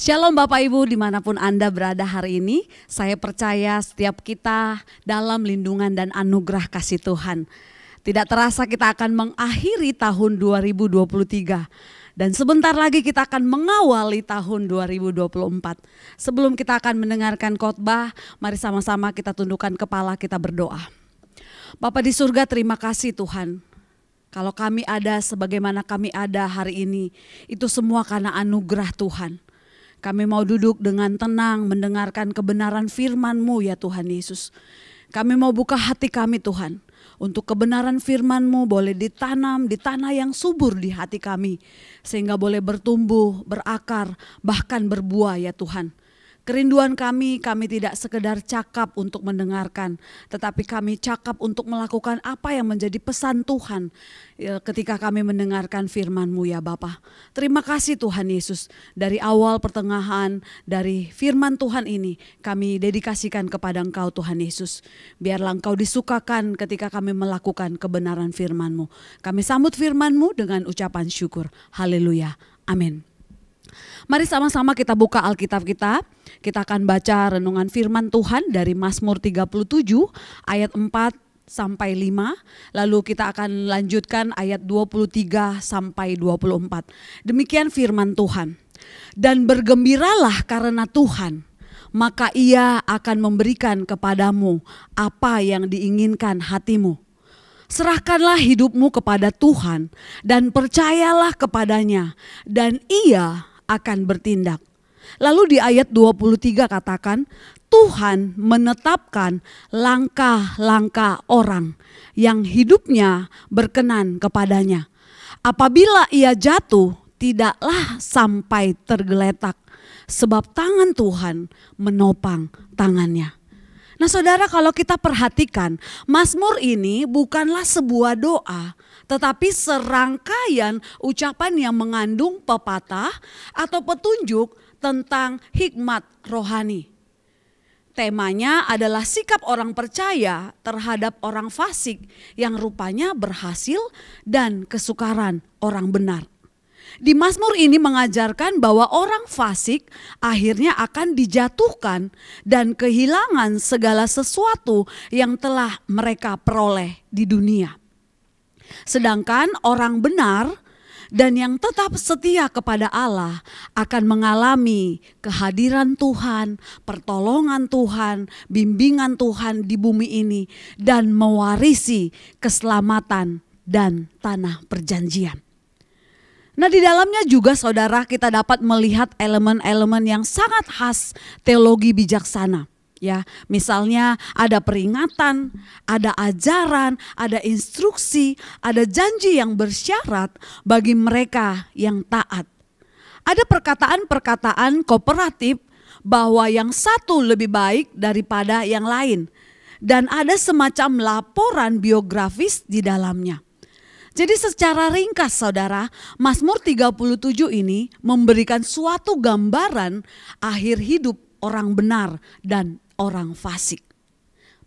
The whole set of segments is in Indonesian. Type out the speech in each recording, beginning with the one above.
Shalom Bapak Ibu dimanapun Anda berada hari ini, saya percaya setiap kita dalam lindungan dan anugerah kasih Tuhan. Tidak terasa kita akan mengakhiri tahun 2023 dan sebentar lagi kita akan mengawali tahun 2024. Sebelum kita akan mendengarkan khotbah, mari sama-sama kita tundukkan kepala, kita berdoa. Bapa di surga, terima kasih Tuhan. Kalau kami ada sebagaimana kami ada hari ini, itu semua karena anugerah Tuhan. Kami mau duduk dengan tenang mendengarkan kebenaran firman-Mu ya Tuhan Yesus. Kami mau buka hati kami Tuhan. Untuk kebenaran firman-Mu boleh ditanam di tanah yang subur di hati kami. Sehingga boleh bertumbuh, berakar, bahkan berbuah ya Tuhan. Kerinduan kami tidak sekedar cakap untuk mendengarkan, tetapi kami cakap untuk melakukan apa yang menjadi pesan Tuhan ketika kami mendengarkan firman-Mu ya Bapa. Terima kasih Tuhan Yesus, dari awal pertengahan dari firman Tuhan ini kami dedikasikan kepada Engkau Tuhan Yesus. Biarlah Engkau disukakan ketika kami melakukan kebenaran firman-Mu. Kami sambut firman-Mu dengan ucapan syukur. Haleluya. Amin. Mari sama-sama kita buka Alkitab kita. Kita akan baca renungan firman Tuhan dari Mazmur 37 ayat 4 sampai 5. Lalu kita akan lanjutkan ayat 23 sampai 24. Demikian firman Tuhan. Dan bergembiralah karena Tuhan, maka Ia akan memberikan kepadamu apa yang diinginkan hatimu. Serahkanlah hidupmu kepada Tuhan dan percayalah kepadanya, dan Ia akan bertindak. Lalu di ayat 23 katakan, Tuhan menetapkan langkah-langkah orang yang hidupnya berkenan kepadanya. Apabila ia jatuh, tidaklah sampai tergeletak, sebab tangan Tuhan menopang tangannya. Nah saudara, kalau kita perhatikan, Mazmur ini bukanlah sebuah doa, tetapi serangkaian ucapan yang mengandung pepatah atau petunjuk tentang hikmat rohani. Temanya adalah sikap orang percaya terhadap orang fasik yang rupanya berhasil dan kesukaran orang benar. Di Mazmur ini mengajarkan bahwa orang fasik akhirnya akan dijatuhkan dan kehilangan segala sesuatu yang telah mereka peroleh di dunia. Sedangkan orang benar dan yang tetap setia kepada Allah akan mengalami kehadiran Tuhan, pertolongan Tuhan, bimbingan Tuhan di bumi ini dan mewarisi keselamatan dan tanah perjanjian. Nah di dalamnya juga saudara kita dapat melihat elemen-elemen yang sangat khas teologi bijaksana. Ya, misalnya ada peringatan, ada ajaran, ada instruksi, ada janji yang bersyarat bagi mereka yang taat. Ada perkataan-perkataan kooperatif bahwa yang satu lebih baik daripada yang lain. Dan ada semacam laporan biografis di dalamnya. Jadi secara ringkas saudara, Mazmur 37 ini memberikan suatu gambaran akhir hidup orang benar dan orang fasik.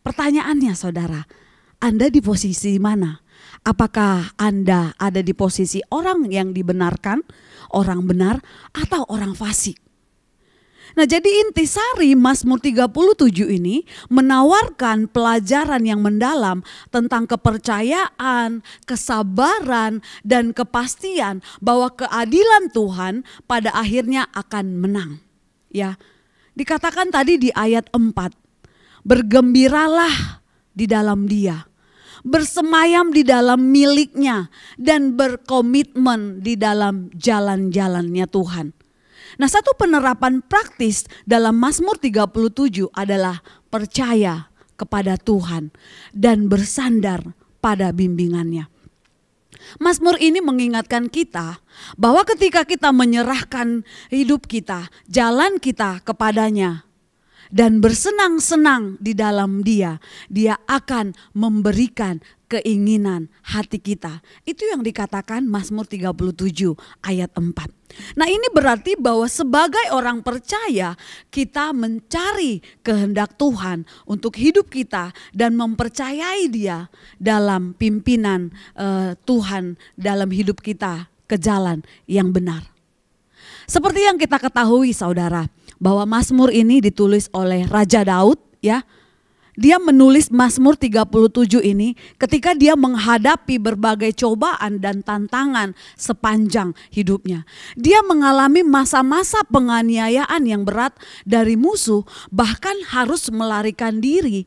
Pertanyaannya saudara, Anda di posisi mana? Apakah Anda ada di posisi orang yang dibenarkan, orang benar, atau orang fasik? Nah jadi intisari Mazmur 37 ini menawarkan pelajaran yang mendalam tentang kepercayaan, kesabaran, dan kepastian bahwa keadilan Tuhan pada akhirnya akan menang. Ya, dikatakan tadi di ayat 4, bergembiralah di dalam Dia, bersemayam di dalam miliknya, dan berkomitmen di dalam jalan-jalannya Tuhan. Nah satu penerapan praktis dalam Mazmur 37 adalah percaya kepada Tuhan dan bersandar pada bimbingannya. Mazmur ini mengingatkan kita bahwa ketika kita menyerahkan hidup kita, jalan kita kepadanya, dan bersenang-senang di dalam Dia, Dia akan memberikan keinginan hati kita. Itu yang dikatakan Mazmur 37 ayat 4. Nah, ini berarti bahwa sebagai orang percaya kita mencari kehendak Tuhan untuk hidup kita dan mempercayai Dia dalam pimpinan Tuhan dalam hidup kita ke jalan yang benar. Seperti yang kita ketahui saudara, bahwa Mazmur ini ditulis oleh Raja Daud ya. Dia menulis Mazmur 37 ini ketika dia menghadapi berbagai cobaan dan tantangan sepanjang hidupnya. Dia mengalami masa-masa penganiayaan yang berat dari musuh, bahkan harus melarikan diri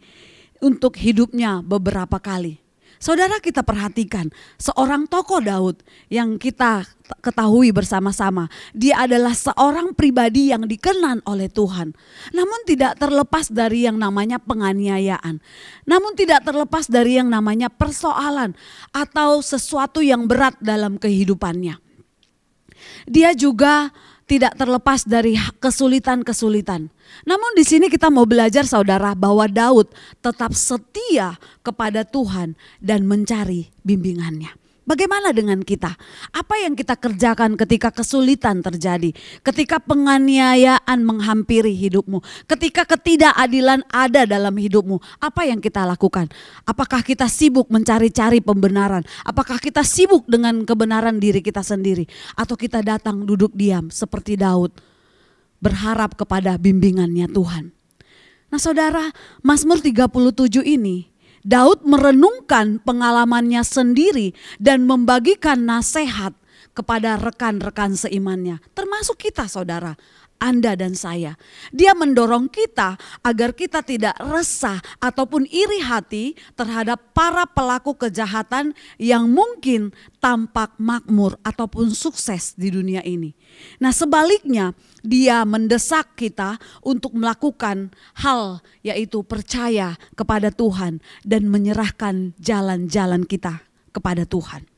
untuk hidupnya beberapa kali. Saudara, kita perhatikan seorang tokoh Daud yang kita ketahui bersama-sama. Dia adalah seorang pribadi yang dikenan oleh Tuhan. Namun tidak terlepas dari yang namanya penganiayaan. Namun tidak terlepas dari yang namanya persoalan atau sesuatu yang berat dalam kehidupannya. Dia juga tidak terlepas dari kesulitan-kesulitan. Namun di sini kita mau belajar saudara bahwa Daud tetap setia kepada Tuhan dan mencari bimbingannya. Bagaimana dengan kita? Apa yang kita kerjakan ketika kesulitan terjadi? Ketika penganiayaan menghampiri hidupmu? Ketika ketidakadilan ada dalam hidupmu? Apa yang kita lakukan? Apakah kita sibuk mencari-cari pembenaran? Apakah kita sibuk dengan kebenaran diri kita sendiri? Atau kita datang duduk diam seperti Daud, berharap kepada bimbingannya Tuhan? Nah saudara, Mazmur 37 ini Daud merenungkan pengalamannya sendiri dan membagikan nasihat kepada rekan-rekan seimannya, termasuk kita saudara, Anda dan saya. Dia mendorong kita agar kita tidak resah ataupun iri hati terhadap para pelaku kejahatan yang mungkin tampak makmur ataupun sukses di dunia ini. Nah sebaliknya, dia mendesak kita untuk melakukan hal yaitu percaya kepada Tuhan dan menyerahkan jalan-jalan kita kepada Tuhan.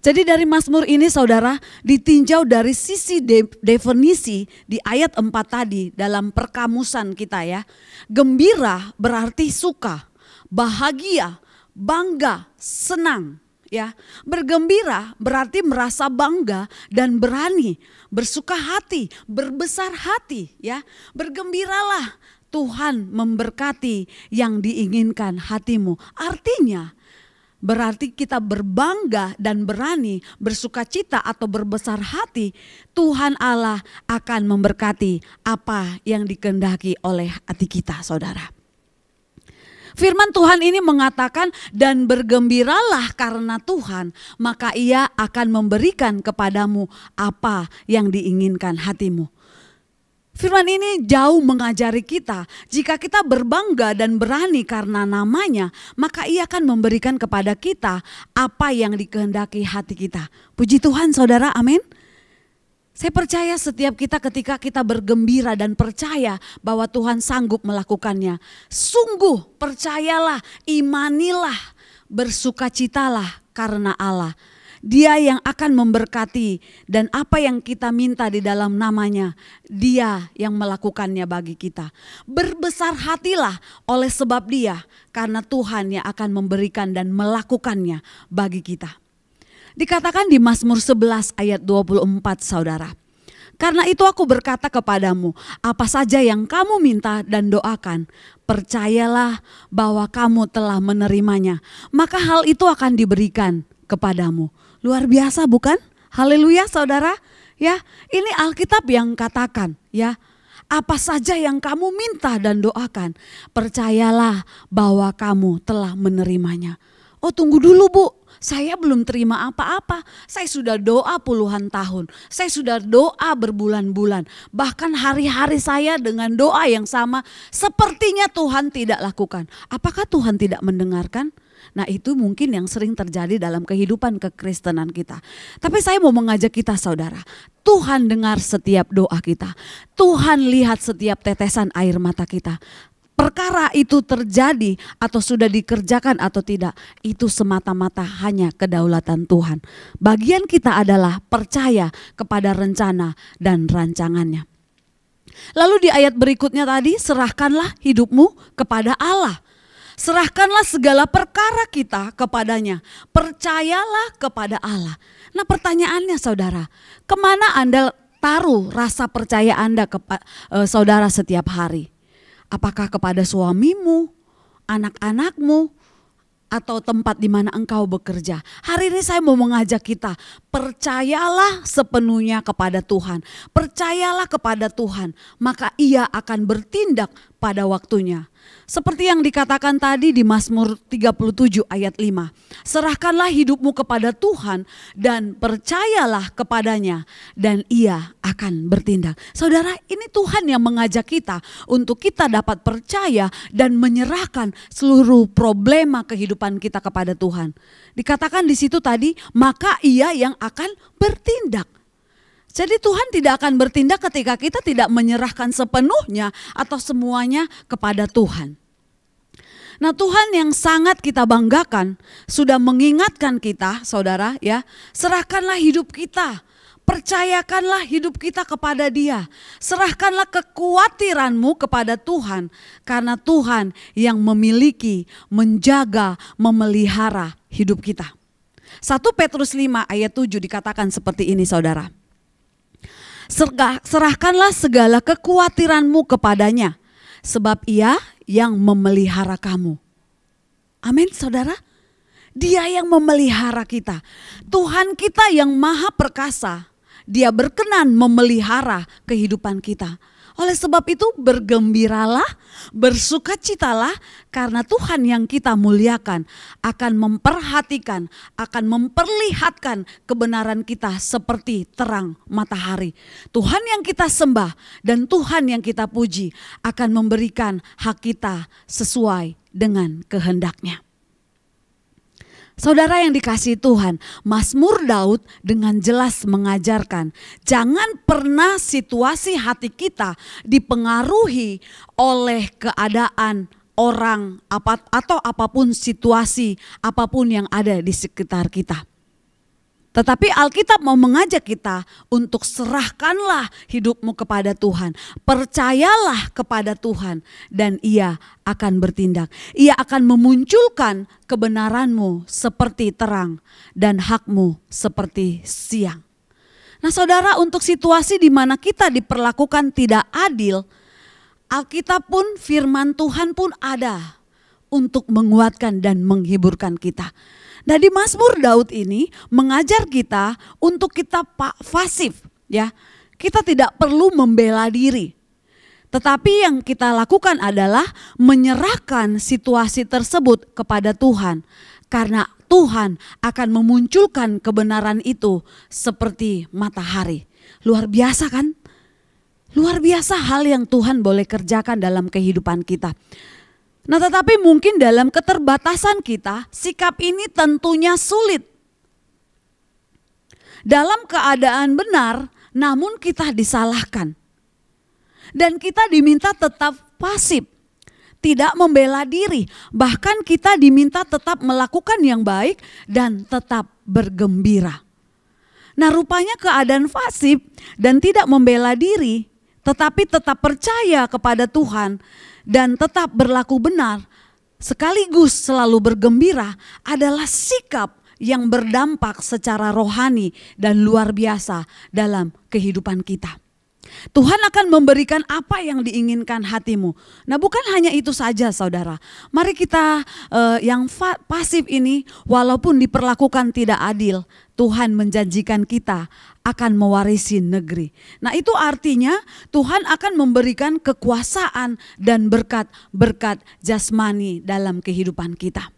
Jadi dari Mazmur ini saudara ditinjau dari sisi definisi di ayat 4 tadi dalam perkamusan kita ya. Gembira berarti suka, bahagia, bangga, senang. Ya, bergembira berarti merasa bangga dan berani, bersuka hati, berbesar hati ya. Bergembiralah, Tuhan memberkati yang diinginkan hatimu. Artinya berarti kita berbangga dan berani, bersukacita atau berbesar hati, Tuhan Allah akan memberkati apa yang dikehendaki oleh hati kita saudara. Firman Tuhan ini mengatakan dan bergembiralah karena Tuhan, maka Ia akan memberikan kepadamu apa yang diinginkan hatimu. Firman ini jauh mengajari kita, jika kita berbangga dan berani karena namanya, maka Ia akan memberikan kepada kita apa yang dikehendaki hati kita. Puji Tuhan saudara, amin. Saya percaya setiap kita ketika kita bergembira dan percaya bahwa Tuhan sanggup melakukannya. Sungguh percayalah, imanilah, bersukacitalah karena Allah. Dia yang akan memberkati dan apa yang kita minta di dalam namanya, Dia yang melakukannya bagi kita. Berbesar hatilah oleh sebab Dia, karena Tuhan yang akan memberikan dan melakukannya bagi kita. Dikatakan di Mazmur 11 ayat 24 saudara. Karena itu aku berkata kepadamu, apa saja yang kamu minta dan doakan, percayalah bahwa kamu telah menerimanya, maka hal itu akan diberikan kepadamu. Luar biasa bukan? Haleluya saudara. Ya, ini Alkitab yang katakan ya. Apa saja yang kamu minta dan doakan, percayalah bahwa kamu telah menerimanya. Oh tunggu dulu Bu, saya belum terima apa-apa. Saya sudah doa puluhan tahun. Saya sudah doa berbulan-bulan. Bahkan hari-hari saya dengan doa yang sama. Sepertinya Tuhan tidak lakukan. Apakah Tuhan tidak mendengarkan? Nah itu mungkin yang sering terjadi dalam kehidupan kekristenan kita. Tapi saya mau mengajak kita saudara. Tuhan dengar setiap doa kita. Tuhan lihat setiap tetesan air mata kita. perkara itu terjadi atau sudah dikerjakan atau tidak, itu semata-mata hanya kedaulatan Tuhan. Bagian kita adalah percaya kepada rencana dan rancangannya. Lalu di ayat berikutnya tadi, serahkanlah hidupmu kepada Allah. Serahkanlah segala perkara kita kepadanya. Percayalah kepada Allah. Nah, pertanyaannya saudara, kemana Anda taruh rasa percaya Anda saudara setiap hari? Apakah kepada suamimu, anak-anakmu, atau tempat di mana engkau bekerja? Hari ini saya mau mengajak kita, percayalah sepenuhnya kepada Tuhan. Percayalah kepada Tuhan, maka Ia akan bertindak pada waktunya. Seperti yang dikatakan tadi di Mazmur 37 ayat 5. Serahkanlah hidupmu kepada Tuhan dan percayalah kepadanya dan Ia akan bertindak. Saudara, ini Tuhan yang mengajak kita untuk kita dapat percaya dan menyerahkan seluruh problema kehidupan kita kepada Tuhan. Dikatakan di situ tadi, maka Ia yang akan bertindak. Jadi Tuhan tidak akan bertindak ketika kita tidak menyerahkan sepenuhnya atau semuanya kepada Tuhan. Nah, Tuhan yang sangat kita banggakan sudah mengingatkan kita, saudara, ya, serahkanlah hidup kita, percayakanlah hidup kita kepada Dia, serahkanlah kekhawatiranmu kepada Tuhan, karena Tuhan yang memiliki, menjaga, memelihara hidup kita. 1 Petrus 5 ayat 7 dikatakan seperti ini, saudara. Serahkanlah segala kekhawatiranmu kepadanya, sebab Ia yang memelihara kamu. Amin, saudara. Dia yang memelihara kita. Tuhan kita yang maha perkasa, Dia berkenan memelihara kehidupan kita. Oleh sebab itu bergembiralah, bersukacitalah, karena Tuhan yang kita muliakan akan memperhatikan, akan memperlihatkan kebenaran kita seperti terang matahari. Tuhan yang kita sembah dan Tuhan yang kita puji akan memberikan hak kita sesuai dengan kehendaknya. Saudara yang dikasihi Tuhan, Mazmur Daud dengan jelas mengajarkan, jangan pernah situasi hati kita dipengaruhi oleh keadaan orang atau apapun situasi, apapun yang ada di sekitar kita. Tetapi Alkitab mau mengajak kita untuk serahkanlah hidupmu kepada Tuhan. Percayalah kepada Tuhan dan Ia akan bertindak. Ia akan memunculkan kebenaranmu seperti terang dan hakmu seperti siang. Nah, saudara, untuk situasi di mana kita diperlakukan tidak adil, Alkitab pun, firman Tuhan pun ada untuk menguatkan dan menghiburkan kita. Nah, di Mazmur Daud ini mengajar kita untuk kita pasif, ya. Kita tidak perlu membela diri. Tetapi yang kita lakukan adalah menyerahkan situasi tersebut kepada Tuhan. Karena Tuhan akan memunculkan kebenaran itu seperti matahari. Luar biasa kan? Luar biasa hal yang Tuhan boleh kerjakan dalam kehidupan kita. Nah, tetapi mungkin dalam keterbatasan kita, sikap ini tentunya sulit. Dalam keadaan benar, namun kita disalahkan. Dan kita diminta tetap pasif, tidak membela diri. Bahkan kita diminta tetap melakukan yang baik dan tetap bergembira. Nah, rupanya keadaan pasif dan tidak membela diri, tetapi tetap percaya kepada Tuhan dan tetap berlaku benar, sekaligus selalu bergembira adalah sikap yang berdampak secara rohani dan luar biasa dalam kehidupan kita. Tuhan akan memberikan apa yang diinginkan hatimu. Nah, bukan hanya itu saja, saudara. Mari kita yang pasif ini, walaupun diperlakukan tidak adil, Tuhan menjanjikan kita akan mewarisi negeri. Nah, itu artinya Tuhan akan memberikan kekuasaan dan berkat-berkat jasmani dalam kehidupan kita.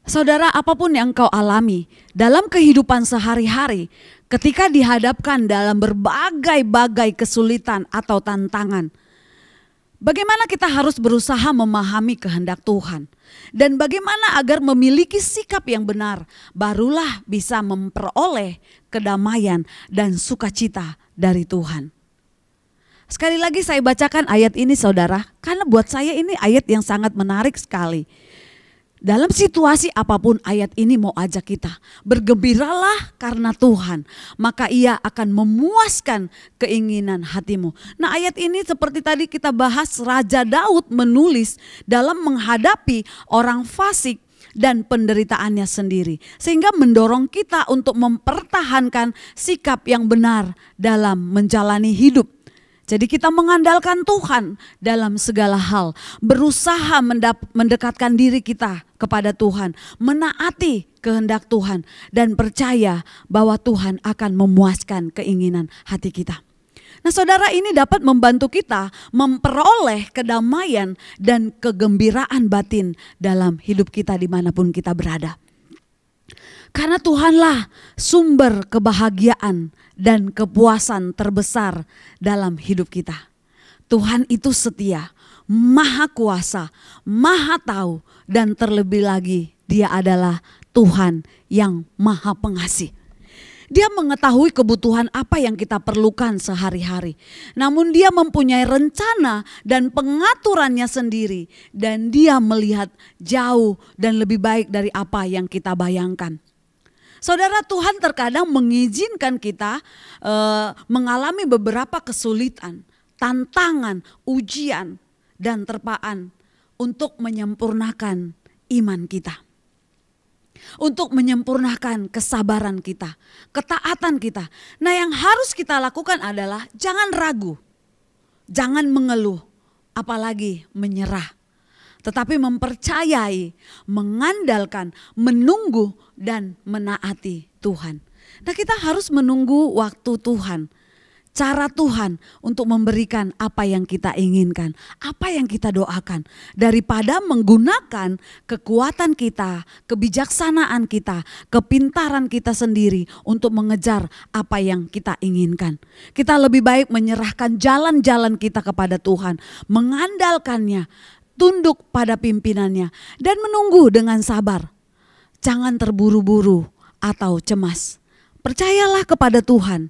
Saudara, apapun yang kau alami dalam kehidupan sehari-hari, ketika dihadapkan dalam berbagai-bagai kesulitan atau tantangan, bagaimana kita harus berusaha memahami kehendak Tuhan? Dan bagaimana agar memiliki sikap yang benar, barulah bisa memperoleh kedamaian dan sukacita dari Tuhan. Sekali lagi saya bacakan ayat ini saudara, karena buat saya ini ayat yang sangat menarik sekali. Dalam situasi apapun ayat ini mau ajak kita, bergembiralah karena Tuhan, maka Ia akan memuaskan keinginan hatimu. Nah, ayat ini seperti tadi kita bahas, Raja Daud menulis dalam menghadapi orang fasik dan penderitaannya sendiri, sehingga mendorong kita untuk mempertahankan sikap yang benar dalam menjalani hidup. Jadi kita mengandalkan Tuhan dalam segala hal, berusaha mendekatkan diri kita kepada Tuhan, menaati kehendak Tuhan, dan percaya bahwa Tuhan akan memuaskan keinginan hati kita. Nah saudara, ini dapat membantu kita memperoleh kedamaian dan kegembiraan batin dalam hidup kita dimanapun kita berada. Karena Tuhanlah sumber kebahagiaan dan kepuasan terbesar dalam hidup kita. Tuhan itu setia, maha kuasa, maha tahu, dan terlebih lagi Dia adalah Tuhan yang maha pengasih. Dia mengetahui kebutuhan apa yang kita perlukan sehari-hari. Namun Dia mempunyai rencana dan pengaturannya sendiri. Dan Dia melihat jauh dan lebih baik dari apa yang kita bayangkan. Saudara, Tuhan terkadang mengizinkan kita mengalami beberapa kesulitan, tantangan, ujian, dan terpaan untuk menyempurnakan iman kita. Untuk menyempurnakan kesabaran kita, ketaatan kita. Nah, yang harus kita lakukan adalah jangan ragu, jangan mengeluh, apalagi menyerah. Tetapi mempercayai, mengandalkan, menunggu, dan menaati Tuhan. Nah, kita harus menunggu waktu Tuhan, cara Tuhan untuk memberikan apa yang kita inginkan, apa yang kita doakan. Daripada menggunakan kekuatan kita, kebijaksanaan kita, kepintaran kita sendiri untuk mengejar apa yang kita inginkan. Kita lebih baik menyerahkan jalan-jalan kita kepada Tuhan, mengandalkannya, tunduk pada pimpinannya, dan menunggu dengan sabar. Jangan terburu-buru atau cemas. Percayalah kepada Tuhan.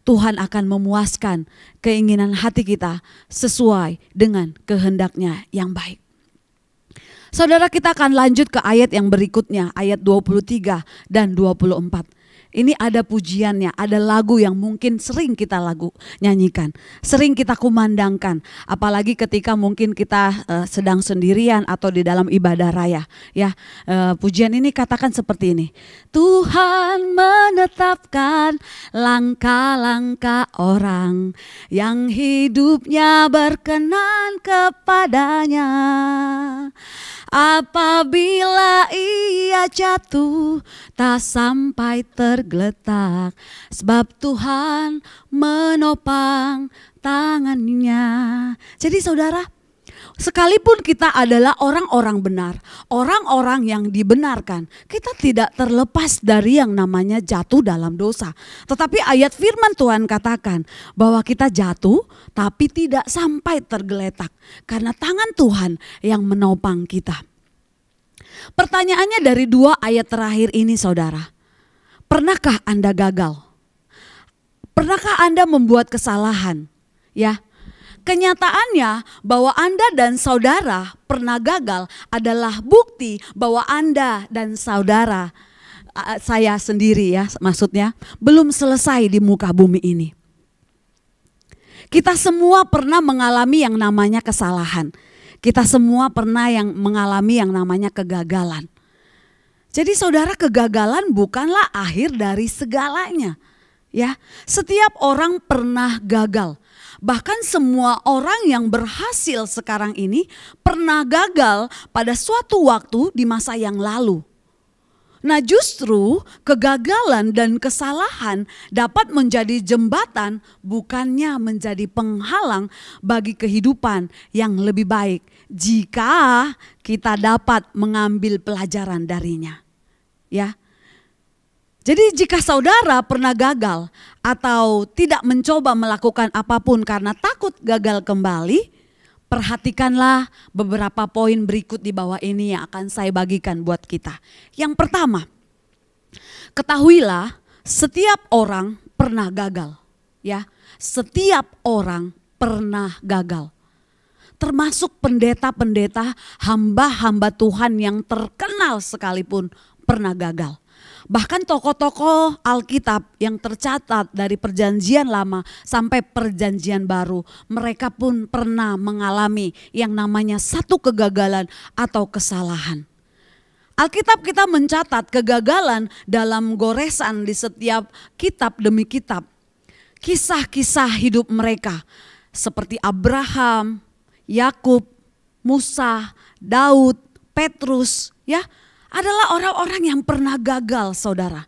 Tuhan akan memuaskan keinginan hati kita sesuai dengan kehendaknya yang baik. Saudara, kita akan lanjut ke ayat yang berikutnya, ayat 23 dan 24. Ini ada pujiannya, ada lagu yang mungkin sering kita nyanyikan, sering kita kumandangkan, apalagi ketika mungkin kita sedang sendirian atau di dalam ibadah raya. Ya, pujian ini katakan seperti ini. Tuhan menetapkan langkah-langkah orang yang hidupnya berkenan kepadanya. Apabila ia jatuh tak sampai tergeletak, sebab Tuhan menopang tangannya. Jadi saudara, sekalipun kita adalah orang-orang benar, orang-orang yang dibenarkan, kita tidak terlepas dari yang namanya jatuh dalam dosa. Tetapi ayat firman Tuhan katakan bahwa kita jatuh tapi tidak sampai tergeletak, karena tangan Tuhan yang menopang kita. Pertanyaannya dari dua ayat terakhir ini saudara, pernahkah Anda gagal? Pernahkah Anda membuat kesalahan? Ya, kenyataannya bahwa Anda dan saudara pernah gagal adalah bukti bahwa Anda dan saudara, saya sendiri ya maksudnya, belum selesai di muka bumi ini. Kita semua pernah mengalami yang namanya kesalahan. Kita semua pernah mengalami yang namanya kegagalan. Jadi saudara, kegagalan bukanlah akhir dari segalanya. Ya, setiap orang pernah gagal. Bahkan semua orang yang berhasil sekarang ini pernah gagal pada suatu waktu di masa yang lalu. Nah, justru kegagalan dan kesalahan dapat menjadi jembatan, bukannya menjadi penghalang bagi kehidupan yang lebih baik jika kita dapat mengambil pelajaran darinya. Ya. Jadi jika saudara pernah gagal atau tidak mencoba melakukan apapun karena takut gagal kembali, perhatikanlah beberapa poin berikut di bawah ini yang akan saya bagikan buat kita. Yang pertama, ketahuilah setiap orang pernah gagal. Ya, setiap orang pernah gagal. Termasuk pendeta-pendeta, hamba-hamba Tuhan yang terkenal sekalipun pernah gagal. Bahkan tokoh-tokoh Alkitab yang tercatat dari Perjanjian Lama sampai Perjanjian Baru, mereka pun pernah mengalami yang namanya satu kegagalan atau kesalahan. Alkitab kita mencatat kegagalan dalam goresan di setiap kitab demi kitab. Kisah-kisah hidup mereka seperti Abraham, Yakub, Musa, Daud, Petrus, ya, adalah orang-orang yang pernah gagal, saudara.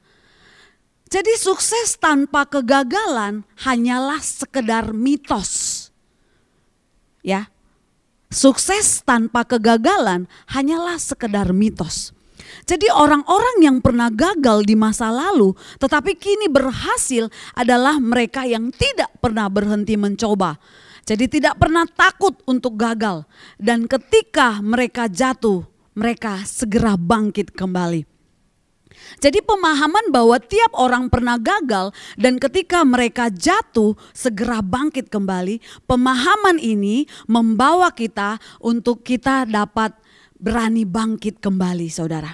Jadi sukses tanpa kegagalan hanyalah sekedar mitos. Ya. Sukses tanpa kegagalan hanyalah sekedar mitos. Jadi orang-orang yang pernah gagal di masa lalu tetapi kini berhasil adalah mereka yang tidak pernah berhenti mencoba. Jadi tidak pernah takut untuk gagal, dan ketika mereka jatuh, mereka segera bangkit kembali. Jadi pemahaman bahwa tiap orang pernah gagal dan ketika mereka jatuh segera bangkit kembali, pemahaman ini membawa kita untuk kita dapat berani bangkit kembali, saudara.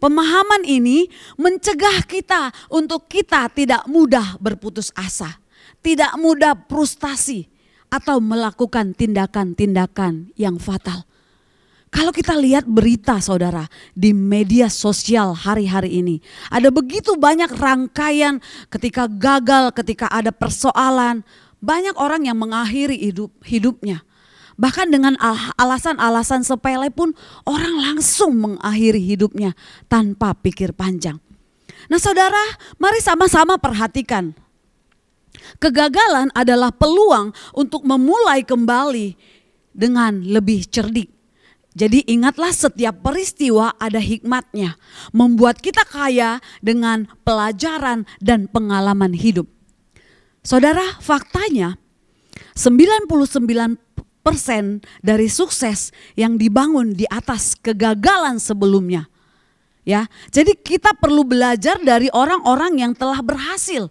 Pemahaman ini mencegah kita untuk kita tidak mudah berputus asa, tidak mudah frustasi, atau melakukan tindakan-tindakan yang fatal. Kalau kita lihat berita, saudara, di media sosial hari-hari ini, ada begitu banyak rangkaian ketika gagal, ketika ada persoalan, banyak orang yang mengakhiri hidupnya. Bahkan dengan alasan-alasan sepele pun orang langsung mengakhiri hidupnya tanpa pikir panjang. Nah, saudara, mari sama-sama perhatikan. Kegagalan adalah peluang untuk memulai kembali dengan lebih cerdik. Jadi ingatlah setiap peristiwa ada hikmatnya, membuat kita kaya dengan pelajaran dan pengalaman hidup. Saudara, faktanya 99% dari sukses yang dibangun di atas kegagalan sebelumnya. Ya, jadi kita perlu belajar dari orang-orang yang telah berhasil.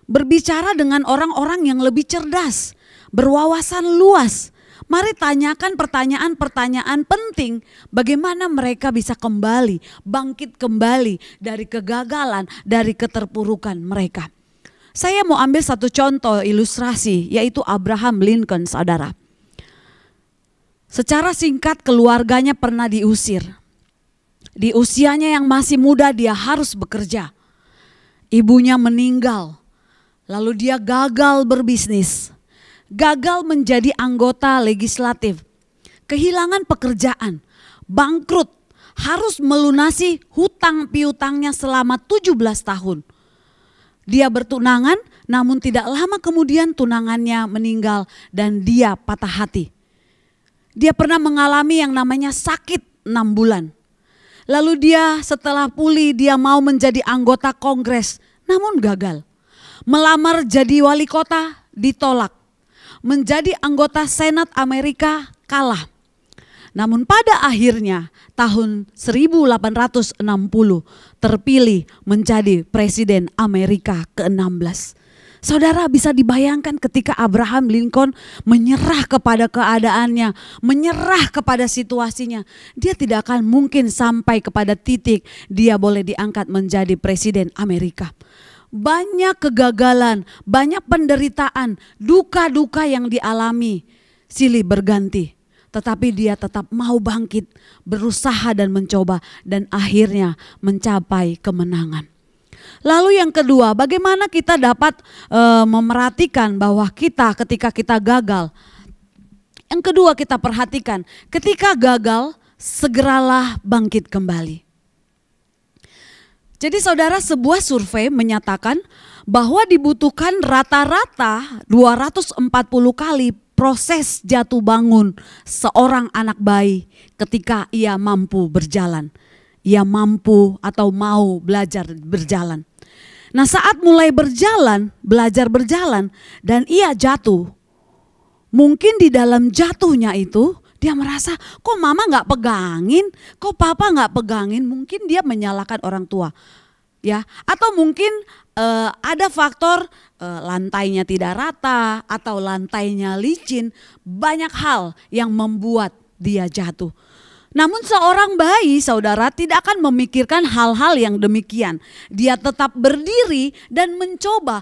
Berbicara dengan orang-orang yang lebih cerdas, berwawasan luas. Mari tanyakan pertanyaan-pertanyaan penting bagaimana mereka bisa kembali, bangkit kembali dari kegagalan, dari keterpurukan mereka. Saya mau ambil satu contoh ilustrasi, yaitu Abraham Lincoln, saudara. Secara singkat, keluarganya pernah diusir. Di usianya yang masih muda dia harus bekerja. Ibunya meninggal, lalu dia gagal berbisnis. Gagal menjadi anggota legislatif, kehilangan pekerjaan, bangkrut, harus melunasi hutang piutangnya selama 17 tahun. Dia bertunangan, namun tidak lama kemudian tunangannya meninggal dan dia patah hati. Dia pernah mengalami yang namanya sakit 6 bulan. Lalu dia setelah pulih dia mau menjadi anggota Kongres, namun gagal. Melamar jadi wali kota, ditolak. Menjadi anggota Senat Amerika, kalah. Namun pada akhirnya tahun 1860 terpilih menjadi Presiden Amerika ke-16. Saudara, bisa dibayangkan ketika Abraham Lincoln menyerah kepada keadaannya, menyerah kepada situasinya. Dia tidak akan mungkin sampai kepada titik dia boleh diangkat menjadi Presiden Amerika. Banyak kegagalan, banyak penderitaan, duka-duka yang dialami, silih berganti. Tetapi dia tetap mau bangkit, berusaha dan mencoba, dan akhirnya mencapai kemenangan. Lalu yang kedua, bagaimana kita dapat memerhatikan bahwa kita ketika kita gagal. Yang kedua kita perhatikan, ketika gagal segeralah bangkit kembali. Jadi saudara, sebuah survei menyatakan bahwa dibutuhkan rata-rata 240 kali proses jatuh bangun seorang anak bayi ketika ia mampu berjalan. Ia mampu atau mau belajar berjalan. Nah, saat mulai berjalan, belajar berjalan dan ia jatuh. Mungkin di dalam jatuhnya itu dia merasa, kok mama gak pegangin, kok papa gak pegangin. Mungkin dia menyalahkan orang tua. Ya, atau mungkin ada faktor lantainya tidak rata atau lantainya licin, banyak hal yang membuat dia jatuh. Namun seorang bayi, saudara, tidak akan memikirkan hal-hal yang demikian. Dia tetap berdiri dan mencoba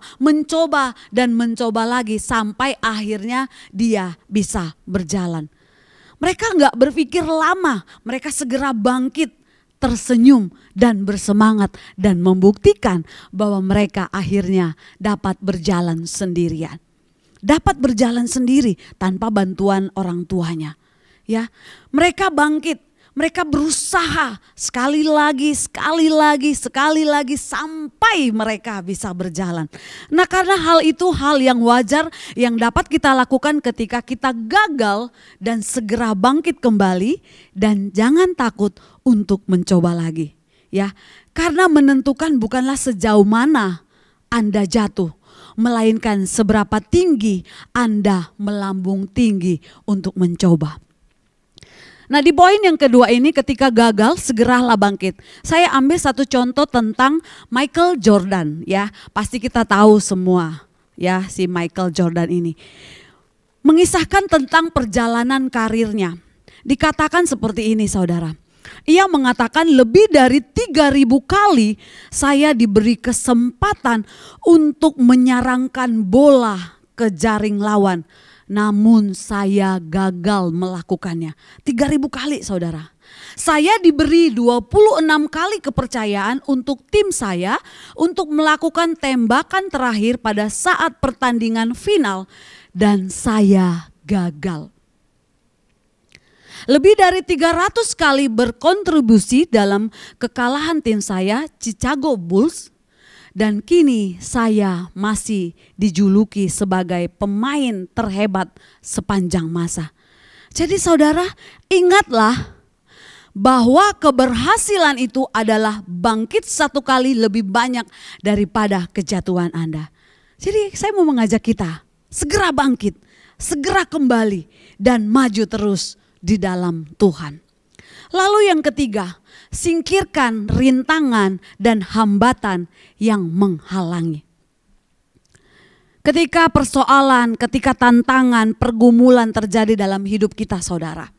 dan mencoba lagi sampai akhirnya dia bisa berjalan. Mereka enggak berpikir lama, mereka segera bangkit, tersenyum dan bersemangat dan membuktikan bahwa mereka akhirnya dapat berjalan sendirian. Dapat berjalan sendiri tanpa bantuan orang tuanya. Ya, mereka bangkit, mereka berusaha sekali lagi sampai mereka bisa berjalan. Nah, karena hal itu hal yang wajar yang dapat kita lakukan ketika kita gagal dan segera bangkit kembali dan jangan takut untuk mencoba lagi. Ya, karena menentukan bukanlah sejauh mana Anda jatuh, melainkan seberapa tinggi Anda melambung tinggi untuk mencoba. Nah, di poin yang kedua ini, ketika gagal segeralah bangkit. Saya ambil satu contoh tentang Michael Jordan, ya. Pasti kita tahu semua, ya, si Michael Jordan ini. Mengisahkan tentang perjalanan karirnya. Dikatakan seperti ini, saudara. Ia mengatakan lebih dari 3.000 kali saya diberi kesempatan untuk menyarangkan bola ke jaring lawan. Namun saya gagal melakukannya. 3.000 kali, saudara. Saya diberi 26 kali kepercayaan untuk tim saya untuk melakukan tembakan terakhir pada saat pertandingan final dan saya gagal. Lebih dari 300 kali berkontribusi dalam kekalahan tim saya, Chicago Bulls. Dan kini saya masih dijuluki sebagai pemain terhebat sepanjang masa. Jadi saudara, ingatlah bahwa keberhasilan itu adalah bangkit 1 kali lebih banyak daripada kejatuhan Anda. Jadi saya mau mengajak kita segera bangkit, segera kembali dan maju terus di dalam Tuhan. Lalu yang ketiga, singkirkan rintangan dan hambatan yang menghalangi. Ketika persoalan, ketika tantangan, pergumulan terjadi dalam hidup kita, saudara,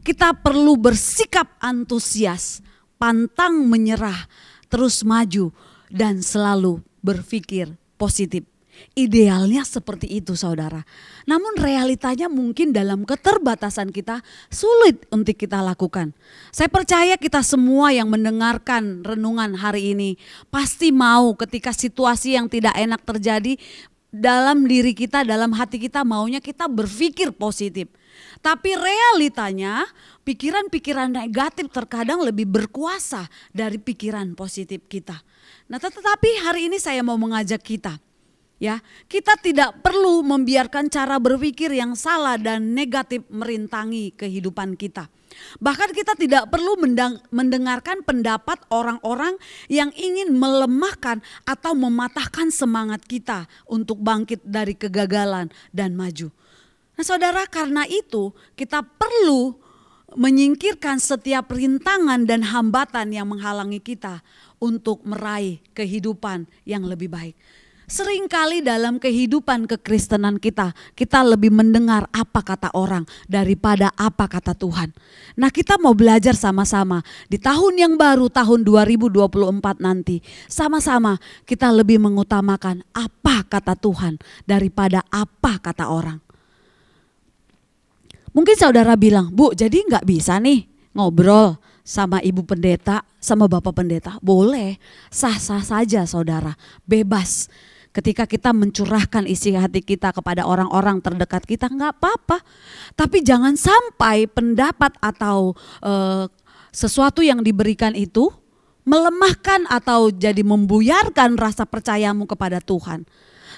kita perlu bersikap antusias, pantang menyerah, terus maju dan selalu berpikir positif. Idealnya seperti itu, saudara. Namun realitanya mungkin dalam keterbatasan kita sulit untuk kita lakukan. Saya percaya kita semua yang mendengarkan renungan hari ini pasti mau ketika situasi yang tidak enak terjadi dalam diri kita, dalam hati kita, maunya kita berpikir positif. Tapi realitanya pikiran-pikiran negatif terkadang lebih berkuasa dari pikiran positif kita. Nah, tetapi hari ini saya mau mengajak kita, ya, kita tidak perlu membiarkan cara berpikir yang salah dan negatif merintangi kehidupan kita. Bahkan kita tidak perlu mendengarkan pendapat orang-orang yang ingin melemahkan atau mematahkan semangat kita untuk bangkit dari kegagalan dan maju. Nah, saudara, karena itu kita perlu menyingkirkan setiap rintangan dan hambatan yang menghalangi kita untuk meraih kehidupan yang lebih baik. Seringkali dalam kehidupan kekristenan kita lebih mendengar apa kata orang daripada apa kata Tuhan. Nah, kita mau belajar sama-sama di tahun yang baru, tahun 2024 nanti. Sama-sama kita lebih mengutamakan apa kata Tuhan daripada apa kata orang. Mungkin saudara bilang, Bu, jadi gak bisa nih ngobrol sama ibu pendeta, sama bapak pendeta? Boleh, sah-sah saja saudara, bebas. Ketika kita mencurahkan isi hati kita kepada orang-orang terdekat kita, nggak apa-apa. Tapi jangan sampai pendapat atau sesuatu yang diberikan itu melemahkan atau jadi membuyarkan rasa percayamu kepada Tuhan.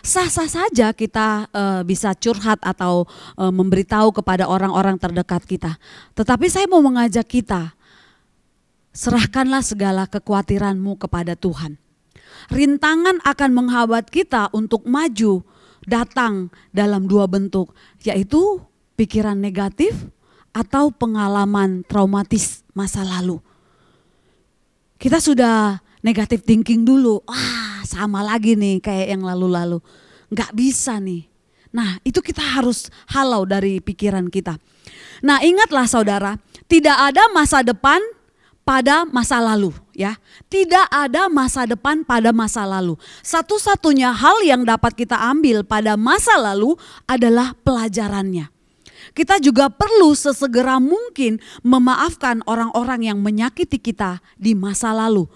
Sah-sah saja kita bisa curhat atau memberitahu kepada orang-orang terdekat kita. Tetapi saya mau mengajak kita, serahkanlah segala kekhawatiranmu kepada Tuhan. Rintangan akan menghambat kita untuk maju datang dalam 2 bentuk, yaitu pikiran negatif atau pengalaman traumatis masa lalu. Kita sudah negative thinking dulu. Sama lagi nih kayak yang lalu-lalu. Nggak bisa nih. Nah, itu kita harus halau dari pikiran kita. Nah, ingatlah saudara, tidak ada masa depan pada masa lalu, ya. Tidak ada masa depan pada masa lalu. Satu-satunya hal yang dapat kita ambil pada masa lalu adalah pelajarannya. Kita juga perlu sesegera mungkin memaafkan orang-orang yang menyakiti kita di masa lalu.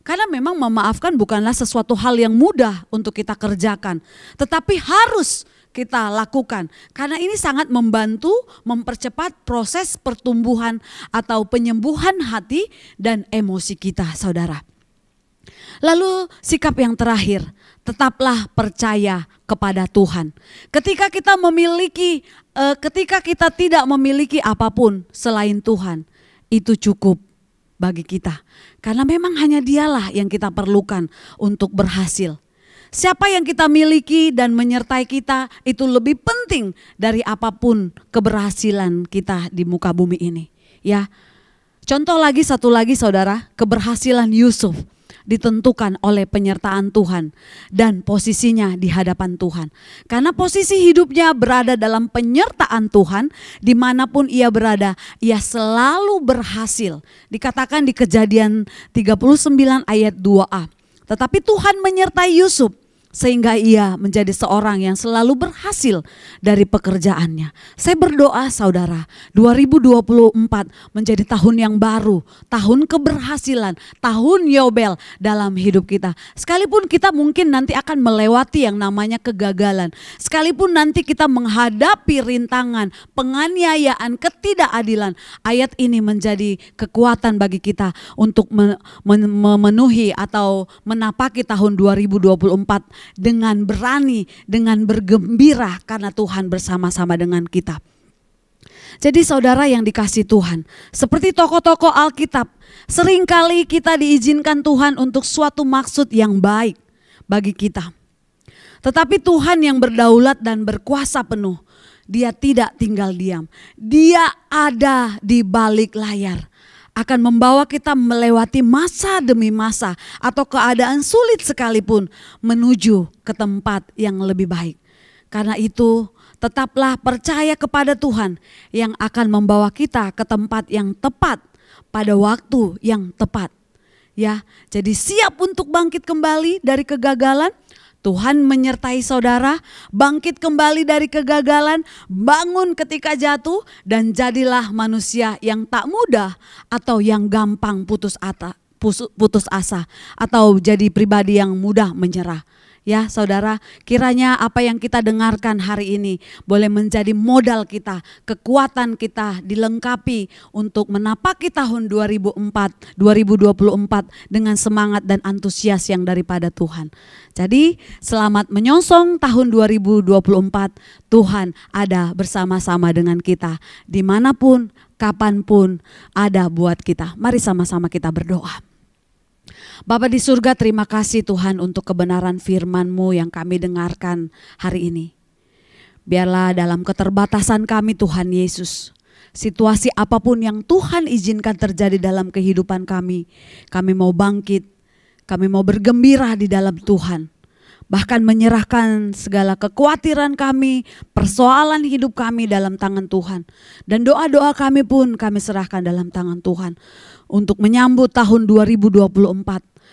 Karena memang memaafkan bukanlah sesuatu hal yang mudah untuk kita kerjakan, tetapi harus kita lakukan. Karena ini sangat membantu mempercepat proses pertumbuhan atau penyembuhan hati dan emosi kita, saudara. Lalu sikap yang terakhir, tetaplah percaya kepada Tuhan. Ketika kita tidak memiliki apapun selain Tuhan, itu cukup bagi kita. Karena memang hanya Dialah yang kita perlukan untuk berhasil. Siapa yang kita miliki dan menyertai kita itu lebih penting dari apapun keberhasilan kita di muka bumi ini. Ya, contoh lagi, satu lagi saudara, keberhasilan Yusuf ditentukan oleh penyertaan Tuhan dan posisinya di hadapan Tuhan. Karena posisi hidupnya berada dalam penyertaan Tuhan, dimanapun ia berada, ia selalu berhasil. Dikatakan di Kejadian 39 ayat 2a. Tetapi Tuhan menyertai Yusuf sehingga ia menjadi seorang yang selalu berhasil dari pekerjaannya. Saya berdoa saudara, 2024 menjadi tahun yang baru, tahun keberhasilan, tahun Yobel dalam hidup kita. Sekalipun kita mungkin nanti akan melewati yang namanya kegagalan, sekalipun nanti kita menghadapi rintangan, penganiayaan, ketidakadilan, ayat ini menjadi kekuatan bagi kita untuk memenuhi atau menapaki tahun 2024 dengan berani, dengan bergembira karena Tuhan bersama-sama dengan kita. Jadi saudara yang dikasihi Tuhan, seperti tokoh-tokoh Alkitab, seringkali kita diizinkan Tuhan untuk suatu maksud yang baik bagi kita. Tetapi Tuhan yang berdaulat dan berkuasa penuh, Dia tidak tinggal diam. Dia ada di balik layar, akan membawa kita melewati masa demi masa atau keadaan sulit sekalipun menuju ke tempat yang lebih baik. Karena itu tetaplah percaya kepada Tuhan yang akan membawa kita ke tempat yang tepat pada waktu yang tepat. Ya, jadi siap untuk bangkit kembali dari kegagalan. Tuhan menyertai saudara, bangkit kembali dari kegagalan, bangun ketika jatuh, dan jadilah manusia yang tak mudah atau yang gampang putus asa atau jadi pribadi yang mudah menyerah. Ya saudara, kiranya apa yang kita dengarkan hari ini boleh menjadi modal kita, kekuatan kita dilengkapi untuk menapaki tahun 2024 dengan semangat dan antusias yang daripada Tuhan. Jadi selamat menyongsong tahun 2024, Tuhan ada bersama-sama dengan kita, dimanapun, kapanpun ada buat kita. Mari sama-sama kita berdoa. Bapa di surga, terima kasih Tuhan untuk kebenaran firman-Mu yang kami dengarkan hari ini. Biarlah dalam keterbatasan kami Tuhan Yesus, situasi apapun yang Tuhan izinkan terjadi dalam kehidupan kami mau bangkit, kami mau bergembira di dalam Tuhan. Bahkan menyerahkan segala kekhawatiran kami, persoalan hidup kami dalam tangan Tuhan. Dan doa-doa kami pun kami serahkan dalam tangan Tuhan. Untuk menyambut tahun 2024,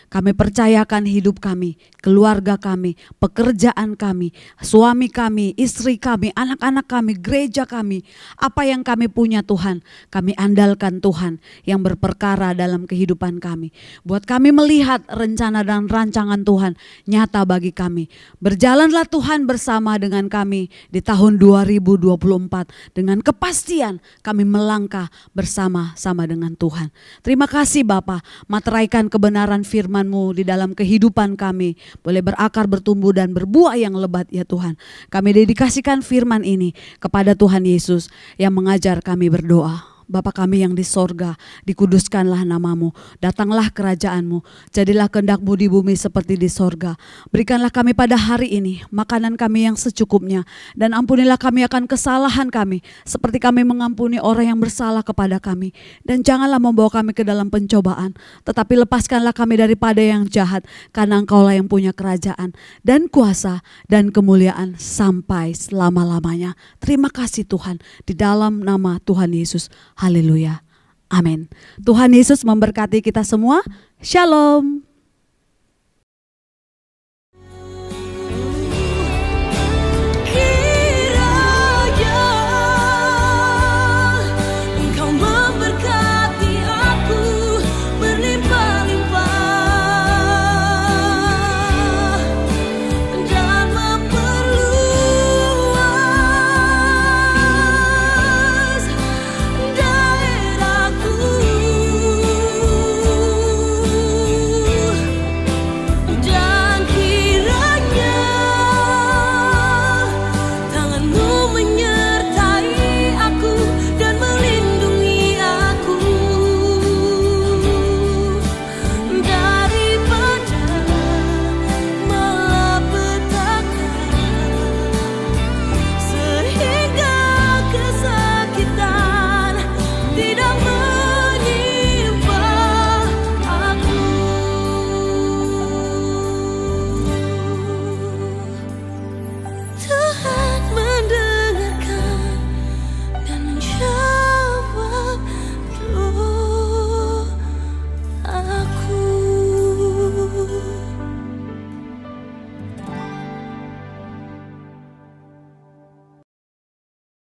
kami percayakan hidup kami, keluarga kami, pekerjaan kami, suami kami, istri kami, anak-anak kami, gereja kami. Apa yang kami punya Tuhan, kami andalkan Tuhan yang berperkara dalam kehidupan kami. Buat kami melihat rencana dan rancangan Tuhan nyata bagi kami. Berjalanlah Tuhan bersama dengan kami di tahun 2024. Dengan kepastian kami melangkah bersama-sama dengan Tuhan. Terima kasih Bapa, materaikan kebenaran firman-Mu di dalam kehidupan kami. Boleh berakar, bertumbuh dan berbuah yang lebat ya Tuhan. Kami dedikasikan firman ini kepada Tuhan Yesus yang mengajar kami berdoa. Bapa kami yang di sorga, dikuduskanlah namamu, datanglah kerajaanmu, jadilah kehendak-mu di bumi seperti di sorga. Berikanlah kami pada hari ini makanan kami yang secukupnya, dan ampunilah kami akan kesalahan kami, seperti kami mengampuni orang yang bersalah kepada kami. Dan janganlah membawa kami ke dalam pencobaan, tetapi lepaskanlah kami daripada yang jahat, karena Engkaulah yang punya kerajaan, dan kuasa, dan kemuliaan sampai selama-lamanya. Terima kasih Tuhan, di dalam nama Tuhan Yesus. Haleluya. Amin. Tuhan Yesus memberkati kita semua. Shalom.